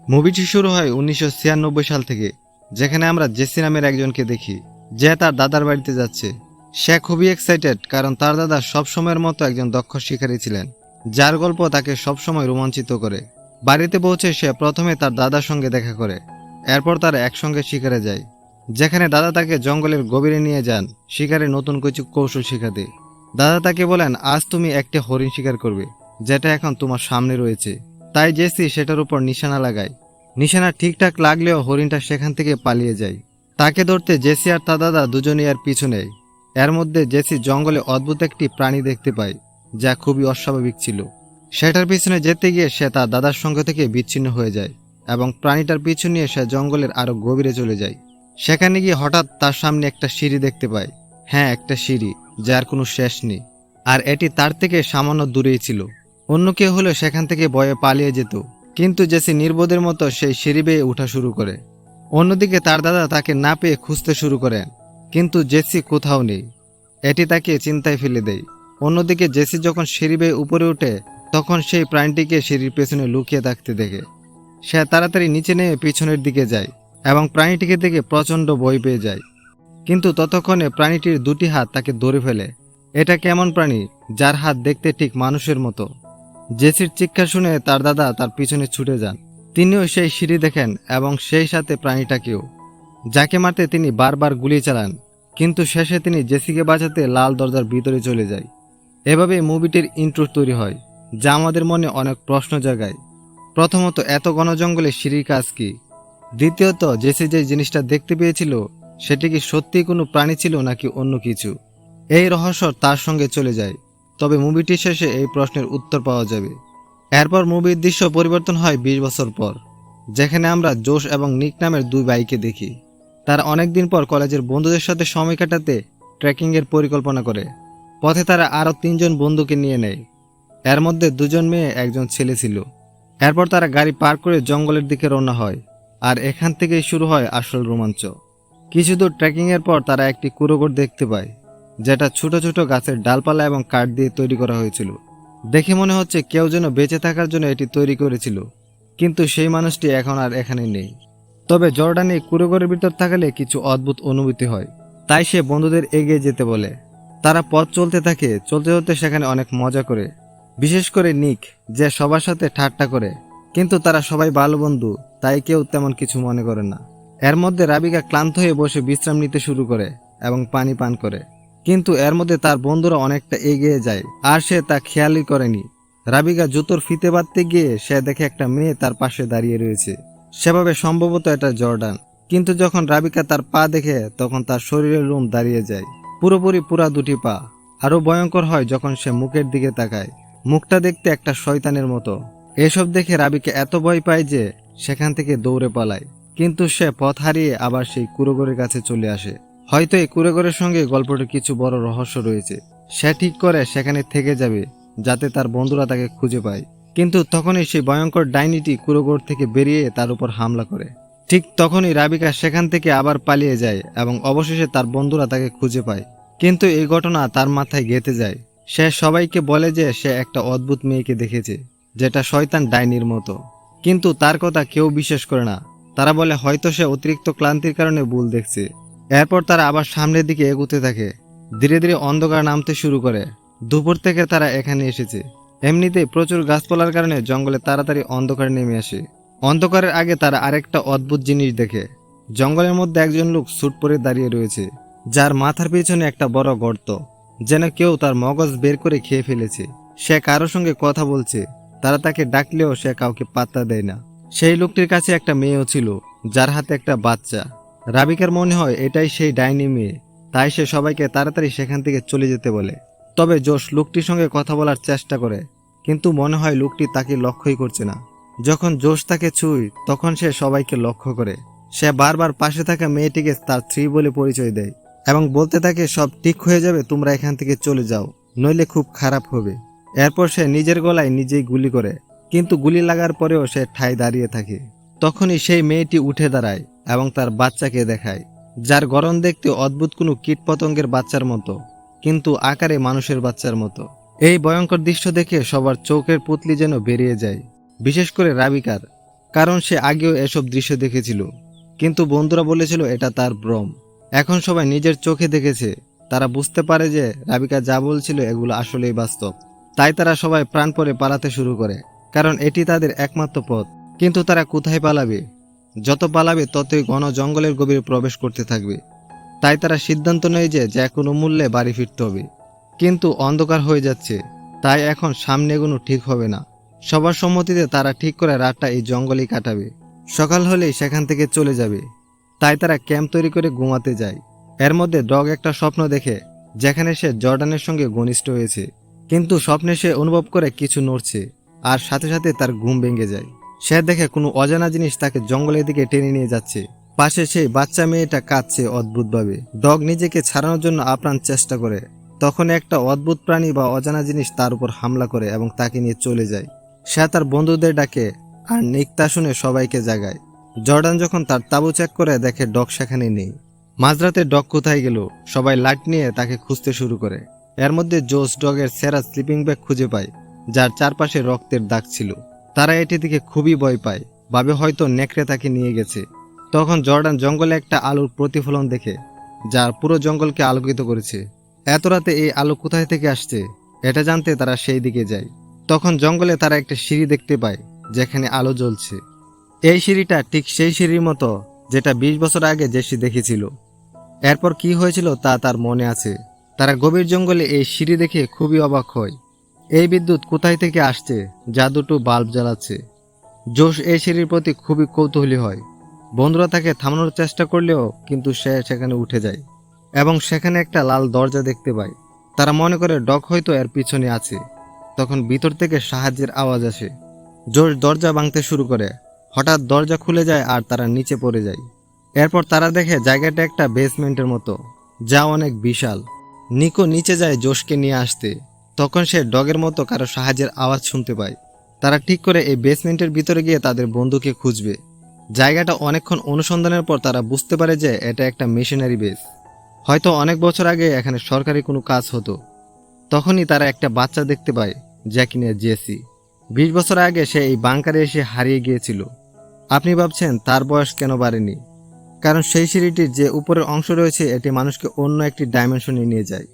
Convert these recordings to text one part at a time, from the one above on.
মুভিটি শুরু হয় 1996 সাল থেকে, যেখানে আমরা জেসি নামের একজনকে দেখি যে তার দাদার বাড়িতে যাচ্ছে। সে খুবই এক্সাইটেড, কারণ তার দাদা সবসময়ের মতো একজন দক্ষ শিকারী ছিলেন, যার গল্প তাকে সবসময় রোমাঞ্চিত করে। বাড়িতে পৌঁছে সে প্রথমে তার দাদার সঙ্গে দেখা করে। এরপর তারা একসঙ্গে শিকারে যায়, যেখানে দাদা তাকে জঙ্গলের গভীরে নিয়ে যান শিকারে নতুন কিছু কৌশল শিখাতে। দাদা তাকে বলেন, আজ তুমি একটা হরিণ শিকার করবে, যেটা এখন তোমার সামনে রয়েছে। তাই জেসি সেটার উপর নিশানা লাগায়। নিশানা ঠিকঠাক লাগলেও হরিণটা সেখান থেকে পালিয়ে যায়। তাকে ধরতে জেসি আর তার দাদা দুজনেই আর পিছু নেয়। এর মধ্যে জেসি জঙ্গলে অদ্ভুত একটি প্রাণী দেখতে পায়, যা খুবই অস্বাভাবিক ছিল। সেটার পিছনে যেতে গিয়ে সে তার দাদার সঙ্গ থেকে বিচ্ছিন্ন হয়ে যায় এবং প্রাণীটার পিছু নিয়ে সে জঙ্গলের আরো গভীরে চলে যায়। সেখানে গিয়ে হঠাৎ তার সামনে একটা সিঁড়ি দেখতে পায়। হ্যাঁ, একটা সিঁড়ি, যার কোনো শেষ নেই, আর এটি তার থেকে সামান্য দূরেই ছিল। অন্য কেউ হলে সেখান থেকে ভয়ে পালিয়ে যেত, কিন্তু জেসি নির্বোধের মতো সেই সিঁড়ি বেয়ে ওঠা শুরু করে। অন্যদিকে তার দাদা তাকে না পেয়ে খুঁজতে শুরু করেন, কিন্তু জেসি কোথাও নেই। এটি তাকে চিন্তায় ফেলে দেয়। অন্যদিকে জেসি যখন সিঁড়ি বেয়ে উপরে ওঠে, তখন সেই প্রাণীটিকে সিঁড়ির পেছনে লুকিয়ে থাকতে দেখে। সে তাড়াতাড়ি নিচে নেমে পিছনের দিকে যায় এবং প্রাণীটিকে দেখে প্রচণ্ড ভয় পেয়ে যায়। কিন্তু ততক্ষণে প্রাণীটির দুটি হাত তাকে ধরে ফেলে। এটা কেমন প্রাণী যার হাত দেখতে ঠিক মানুষের মতো? জেসির চিৎকার শুনে তার দাদা তার পিছনে ছুটে যান। তিনিও সেই সিঁড়ি দেখেন এবং সেই সাথে প্রাণীটাকেও, যাকে মারতে তিনি বারবার গুলি চালান। কিন্তু শেষে তিনি জেসিকে বাঁচাতে লাল দরজার ভিতরে চলে যায়। এভাবে মুভিটির ইন্ট্রো তৈরি হয়, যা আমাদের মনে অনেক প্রশ্ন জাগায়। প্রথমত, এত ঘন জঙ্গলে সিঁড়ির কাজ কি? দ্বিতীয়ত, জেসি যে জিনিসটা দেখতে পেয়েছিল সেটি কি সত্যিই কোনো প্রাণী ছিল নাকি অন্য কিছু? এই রহস্য তার সঙ্গে চলে যায়, তবে মুভিটির শেষে এই প্রশ্নের উত্তর পাওয়া যাবে। এরপর মুভির দৃশ্য পরিবর্তন হয় 20 বছর পর, যেখানে আমরা জোশ এবং নিক নামের দুই ভাইকে দেখি। তারা অনেকদিন পর কলেজের বন্ধুদের সাথে সময় কাটাতে ট্রেকিংয়ের পরিকল্পনা করে। পথে তারা আরও 3জন বন্ধুকে নিয়ে নেয়। এর মধ্যে 2জন মেয়ে, 1জন ছেলে ছিল। এরপর তারা গাড়ি পার করে জঙ্গলের দিকে রওনা হয়, আর এখান থেকেই শুরু হয় আসল রোমাঞ্চ। কিছু দূর ট্রেকিংয়ের পর তারা একটি কুঁড়োঘর দেখতে পায়, যেটা ছোট ছোট গাছের ডালপালা এবং কাঠ দিয়ে তৈরি করা হয়েছিল। দেখে মনে হচ্ছে কেউ যেন বেঁচে থাকার জন্য এটি তৈরি করেছিল, কিন্তু সেই মানুষটি এখন আর এখানে নেই। তবে জর্ডান এই কুঁড়োঘরের ভিতর থাকলে কিছু অদ্ভুত অনুভূতি হয়, তাই সে বন্ধুদের এগিয়ে যেতে বলে। তারা পথ চলতে থাকে, চলতে চলতে সেখানে অনেক মজা করে, বিশেষ করে নিক, যে সবার সাথে ঠাট্টা করে। কিন্তু তারা সবাই ভালো বন্ধু, তাই কেউ তেমন কিছু মনে করে না। এর মধ্যে রাবিকা ক্লান্ত হয়ে বসে বিশ্রাম নিতে শুরু করে এবং পানি পান করে। কিন্তু এর মধ্যে তার বন্ধুরা অনেকটা এগিয়ে যায়, আর সে তা খেয়ালই করেনি। রাবিকা জুতোর ফিতে বাঁধতে গিয়ে সে দেখে একটা মেয়ে তার পাশে দাঁড়িয়ে রয়েছে। সেভাবে সম্ভবত এটা জর্ডান। কিন্তু যখন রাবিকা তার পা দেখে, তখন তার শরীরের লোম দাঁড়িয়ে যায়, পুরোপুরি পুরা দুটি পা। আরো ভয়ঙ্কর হয় যখন সে মুখের দিকে তাকায়। মুখটা দেখতে একটা শয়তানের মতো। এসব দেখে রাবিকা এত ভয় পায় যে সেখান থেকে দৌড়ে পালায়। কিন্তু সে পথ হারিয়ে আবার সেই কুঁড়োঘরের কাছে চলে আসে। হয়তো এই কুঁড়োঘরের সঙ্গে গল্পটির কিছু বড় রহস্য রয়েছে। সে ঠিক করে সেখানে থেকে যাবে, যাতে তার বন্ধুরা তাকে খুঁজে পায়। কিন্তু তখনই সেই ভয়ঙ্কর ডাইনিটি কুঁড়োঘর থেকে বেরিয়ে তার উপর হামলা করে। ঠিক তখনই রাবিকা সেখান থেকে আবার পালিয়ে যায় এবং অবশেষে তার বন্ধুরা তাকে খুঁজে পায়। কিন্তু এই ঘটনা তার মাথায় গেঁথে যায়। সে সবাইকে বলে যে সে একটা অদ্ভুত মেয়েকে দেখেছে, যেটা শয়তান ডাইনির মতো। কিন্তু তার কথা কেউ বিশ্বাস করে না। তারা বলে হয়তো সে অতিরিক্ত ক্লান্তির কারণে ভুল দেখছে। এরপর তারা আবার সামনের দিকে এগোতে থাকে। ধীরে ধীরে অন্ধকার নামতে শুরু করে। দুপুর থেকে তারা এখানে এসেছে। এমনিতেই প্রচুর গাছপালার কারণে জঙ্গলে তাড়াতাড়ি অন্ধকার নেমে আসে। অন্ধকারের আগে তারা আরেকটা অদ্ভুত জিনিস দেখে। জঙ্গলের মধ্যে একজন লোক স্যুট পরে দাঁড়িয়ে রয়েছে, যার মাথার পিছনে একটা বড় গর্ত, যেন কেউ তার মগজ বের করে খেয়ে ফেলেছে। সে কারোর সঙ্গে কথা বলছে। তারা তাকে ডাকলেও সে কাউকে পাত্তা দেয় না। সেই লোকটির কাছে একটা মেয়েও ছিল, যার হাতে একটা বাচ্চা। রাবিকার মনে হয় এটাই সেই ডাইনি মেয়ে, তাই সে সবাইকে তাড়াতাড়ি সেখান থেকে চলে যেতে বলে। তবে জোশ লোকটির সঙ্গে কথা বলার চেষ্টা করে, কিন্তু মনে হয় লোকটি তাকে লক্ষ্যই করছে না। যখন জোশ তাকে ছুঁয়, তখন সে সবাইকে লক্ষ্য করে। সে বারবার পাশে থাকা মেয়েটিকে তার স্ত্রী বলে পরিচয় দেয় এবং বলতে থাকে সব ঠিক হয়ে যাবে, তোমরা এখান থেকে চলে যাও, নইলে খুব খারাপ হবে। এরপর সে নিজের গলায় নিজেই গুলি করে, কিন্তু গুলি লাগার পরেও সে ঠায় দাঁড়িয়ে থাকে। তখনই সেই মেয়েটি উঠে দাঁড়ায় এবং তার বাচ্চাকে দেখায়, যার গড়ন দেখতে অদ্ভুত কোনো কীটপতঙ্গের বাচ্চার মতো, কিন্তু আকারে মানুষের বাচ্চার মতো। এই ভয়ঙ্কর দৃশ্য দেখে সবার চোখের পুতলি যেন বেরিয়ে যায়, বিশেষ করে রাবিকার, কারণ সে আগেও এসব দৃশ্য দেখেছিল, কিন্তু বন্ধুরা বলেছিল এটা তার ভ্রম। এখন সবাই নিজের চোখে দেখেছে। তারা বুঝতে পারে যে রাবিকা যা বলছিল এগুলো আসলেই বাস্তব। তাই তারা সবাই প্রাণপণে পালাতে শুরু করে, কারণ এটি তাদের একমাত্র পথ। কিন্তু তারা কোথায় পালাবে? যত পালাবে ততই ঘন জঙ্গলের গভীরে প্রবেশ করতে থাকবে। তাই তারা সিদ্ধান্ত নেয় যে যে কোনো মূল্যে বাড়ি ফিরতে হবে। কিন্তু অন্ধকার হয়ে যাচ্ছে, তাই এখন সামনে এগোনো ঠিক হবে না। সবার সম্মতিতে তারা ঠিক করে রাতটা এই জঙ্গলেই কাটাবে। সকাল হলেই সেখান থেকে চলে যাবে। তাই তারা ক্যাম্প তৈরি করে ঘুমাতে যায়। এর মধ্যে ডগ একটা স্বপ্ন দেখে, যেখানে সে জর্ডানের সঙ্গে ঘনিষ্ঠ হয়েছে। কিন্তু স্বপ্নে সে অনুভব করে কিছু নড়ছে, আর সাথে সাথে তার ঘুম ভেঙে যায়। সে দেখে কোনো অজানা জিনিস তাকে জঙ্গলের দিকে টেনে নিয়ে যাচ্ছে। পাশে সেই বাচ্চা মেয়েটা কাঁদছে অদ্ভুতভাবে। ডগ নিজেকে ছাড়ানোর জন্য আপ্রাণ চেষ্টা করে। তখন একটা অদ্ভুত প্রাণী বা অজানা জিনিস তার উপর হামলা করে এবং তাকে নিয়ে চলে যায়। সে তার বন্ধুদের ডাকে, আর নিক তা শুনে সবাইকে জাগায়। জর্ডান যখন তার তাঁবু চেক করে দেখে ডগ সেখানে নেই। মাঝরাতে ডগ কোথায় গেল? সবাই লাইট নিয়ে তাকে খুঁজতে শুরু করে। এর মধ্যে জোস ডগের সেরা স্লিপিং ব্যাগ খুঁজে পায়, যার চারপাশে রক্তের দাগ ছিল। তারা এটি দেখে খুবই ভয় পায়, ভাবে হয়তো নেকড়ে তাকে নিয়ে গেছে। তখন জর্ডান জঙ্গলে একটা আলোর প্রতিফলন দেখে, যার পুরো জঙ্গলকে আলোকিত করেছে। এত রাতে এই আলো কোথায় থেকে আসছে এটা জানতে তারা সেই দিকে যায়। তখন জঙ্গলে তারা একটা সিঁড়ি দেখতে পায়, যেখানে আলো জ্বলছে। এই সিঁড়িটা ঠিক সেই সিঁড়ির মতো যেটা 20 বছর আগে জেসি দেখেছিল। এরপর কি হয়েছিল তা তার মনে আছে। তারা গভীর জঙ্গলে এই সিঁড়ি দেখে খুবই অবাক হয়। এই বিদ্যুৎ কোথায় থেকে আসছে যা দুটো বাল্ব জ্বালাচ্ছে? জোশ এই সিঁড়ির প্রতি খুবই কৌতূহলী হয়। বন্ধুরা তাকে থামানোর চেষ্টা করলেও কিন্তু সে সেখানে উঠে যায় এবং সেখানে একটা লাল দরজা দেখতে পায়। তারা মনে করে ডগ হয়তো এর পিছনে আছে। তখন ভিতর থেকে সাহায্যের আওয়াজ আসে। জোশ দরজা ভাঙতে শুরু করে। হঠাৎ দরজা খুলে যায় আর তারা নিচে পড়ে যায়। এরপর তারা দেখে জায়গাটা একটা বেসমেন্টের মতো, যা অনেক বিশাল। নিকো নিচে যায় জোশকে নিয়ে আসতে। তখন সে ডগের মতো কারো সাহায্যের আওয়াজ শুনতে পায়। তারা ঠিক করে এই বেসমেন্টের ভিতরে গিয়ে তাদের বন্ধুকে খুঁজবে। জায়গাটা অনেকক্ষণ অনুসন্ধানের পর তারা বুঝতে পারে যে এটা একটা মেশিনারি বেস। হয়তো অনেক বছর আগে এখানে সরকারি কোনো কাজ হতো। তখনই তারা একটা বাচ্চা দেখতে পায়, যাকে নিয়ে জেসি। 20 বছর আগে সে এই বাংকারে এসে হারিয়ে গিয়েছিল। আপনি ভাবছেন তার বয়স কেন বাড়েনি? কারণ সেই সিঁড়িটির যে উপরের অংশ রয়েছে এটি মানুষকে অন্য একটি ডাইমেনশনে নিয়ে যায়।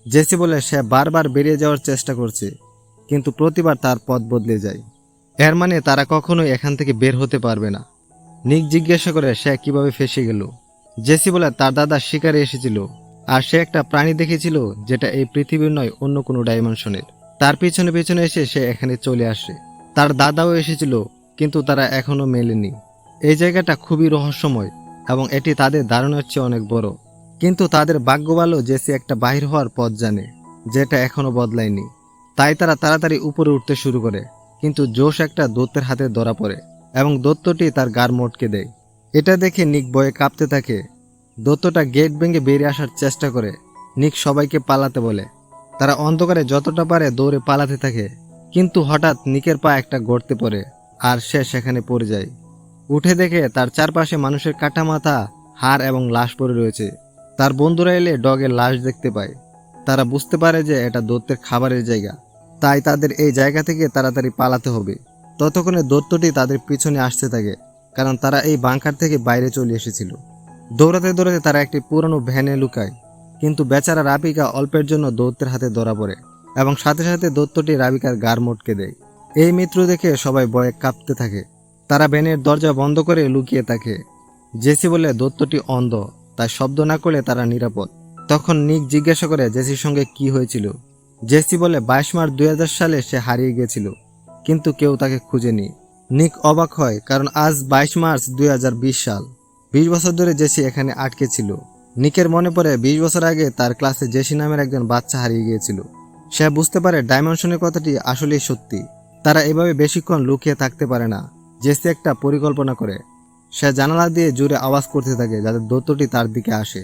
জেসি বলে সে বারবার বেরিয়ে যাওয়ার চেষ্টা করছে, কিন্তু প্রতিবার তার পথ বদলে যায়। এর মানে তারা কখনোই এখান থেকে বের হতে পারবে না। নিক জিজ্ঞাসা করে সে কিভাবে ফেসে গেল। জেসি বলে তার দাদা শিকারে এসেছিল, আর সে একটা প্রাণী দেখেছিল যেটা এই পৃথিবীর নয়, অন্য কোনো ডাইমেনশনের। তার পিছনে পিছনে এসে সে এখানে চলে আসে। তার দাদাও এসেছিল, কিন্তু তারা এখনো মেলেনি। এই জায়গাটা খুবই রহস্যময় এবং এটি তাদের ধারণার চেয়ে অনেক বড়। কিন্তু তাদের ভাগ্য ভালো জেসি একটা বাহির হওয়ার পথ জানে, যেটা এখনো বদলায়নি। তাই তারা তাড়াতাড়ি উপরে উঠতে শুরু করে। কিন্তু জোশ একটা দৈত্যের হাতে ধরা পড়ে এবং দৈত্যটি তার গাড় মটকে দেয়। এটা দেখে নিক ভয়ে কাঁপতে থাকে। দৈত্যটা গেট ভেঙে বেরিয়ে আসার চেষ্টা করে। নিক সবাইকে পালাতে বলে। তারা অন্ধকারে যতটা পারে দৌড়ে পালাতে থাকে। কিন্তু হঠাৎ নিকের পা একটা গর্তে পড়ে, আর সে সেখানে পড়ে যায়। উঠে দেখে তার চারপাশে মানুষের কাটা মাথা, হাড় এবং লাশ পড়ে রয়েছে। তার বন্ধুরা এলে ডগের লাশ দেখতে পায়। তারা বুঝতে পারে যে এটা দৈত্যের খাবারের জায়গা, তাই তাদের এই জায়গা থেকে তাড়াতাড়ি পালাতে হবে। ততক্ষণে দৈত্যটি তাদের পিছনে আসতে থাকে, কারণ তারা এই বাংকার থেকে বাইরে চলে এসেছিল। দৌড়াতে দৌড়াতে তারা একটি পুরনো ভ্যানে লুকায়। কিন্তু বেচারা রাবিকা অল্পের জন্য দৈত্যের হাতে ধরা পড়ে এবং সাথে সাথে দৈত্যটি রাবিকার গাড় মটকে দেয়। এই মৃত্যু দেখে সবাই ভয়ে কাঁপতে থাকে। তারা ভ্যানের দরজা বন্ধ করে লুকিয়ে থাকে। জেসি বলে দৈত্যটি অন্ধ, তাই শব্দ না করলে তারা নিরাপদ। তখন নিক জিজ্ঞাসা করে জেসির সঙ্গে কি হয়েছিল। জেসি বলে 22 মার্চ 2000 সালে সে হারিয়ে গিয়েছিল, কিন্তু কেউ তাকে খুঁজেনি। নিক অবাক হয়, কারণ আজ 22 মার্চ 2020 সাল। 20 বছর ধরে জেসি এখানে আটকে ছিল। নিকের মনে পড়ে 20 বছর আগে তার ক্লাসে জেসি নামের একজন বাচ্চা হারিয়ে গিয়েছিল। সে বুঝতে পারে ডাইমেনশনের কথাটি আসলেই সত্যি। তারা এভাবে বেশিক্ষণ লুকিয়ে থাকতে পারে না। জেসি একটা পরিকল্পনা করে। সে জানালা দিয়ে জোরে আওয়াজ করতে থাকে যাতে দৈত্যটি তার দিকে আসে।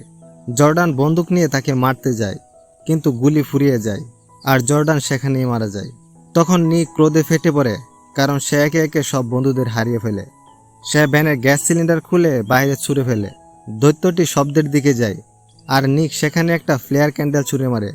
জর্ডান বন্দুক নিয়ে তাকে মারতে যায়, কিন্তু গুলি ফুরিয়ে যায় আর জর্ডান সেখানেই মারা যায়। তখন নিক ক্রোধে ফেটে পড়ে, কারণ সে একে একে সব বন্ধুদের হারিয়ে ফেলে। সে ভ্যানের গ্যাস সিলিন্ডার খুলে বাইরে ছুঁড়ে ফেলে। দৈত্যটি শব্দের দিকে যায়, আর নিক সেখানে একটা ফ্লেয়ার ক্যান্ডেল ছুঁড়ে মারে,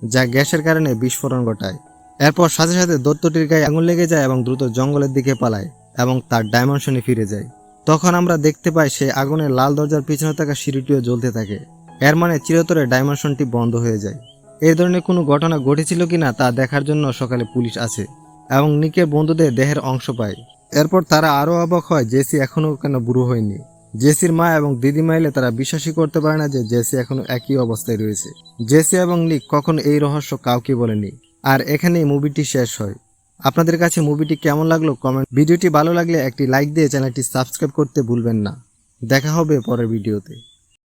যা গ্যাসের কারণে বিস্ফোরণ ঘটায়। এরপর সাথে সাথে দৈত্যটির গায়ে আগুন লেগে যায় এবং দ্রুত জঙ্গলের দিকে পালায় এবং তার ডাইমেনশনে ফিরে যায়। তখন আমরা দেখতে পাই সেই আগুনের লাল দরজার পিছনে থাকা সিঁড়িটিও জ্বলতে থাকে। এর মানে চিরতরে ডাইমেনশনটি বন্ধ হয়ে যায়। এই ধরনের কোনো ঘটনা ঘটেছিল কিনা তা দেখার জন্য সকালে পুলিশ আছে এবং নিকের বন্ধুদের দেহের অংশ পায়। এরপর তারা আরও অবাক হয় জেসি এখনও কেন বুড়ো হয়নি। জেসির মা এবং দিদিমা এলে তারা বিশ্বাসই করতে পারে না যে জেসি এখনো একই অবস্থায় রয়েছে। জেসি এবং নিক কখনো এই রহস্য কাউকে বলেনি। আর এখানেই মুভিটি শেষ হয়। আপনাদের কাছে মুভিটি কেমন লাগলো কমেন্ট। ভিডিওটি ভালো লাগলে একটি লাইক দিয়ে চ্যানেলটি সাবস্ক্রাইব করতে ভুলবেন না। দেখা হবে পরের ভিডিওতে।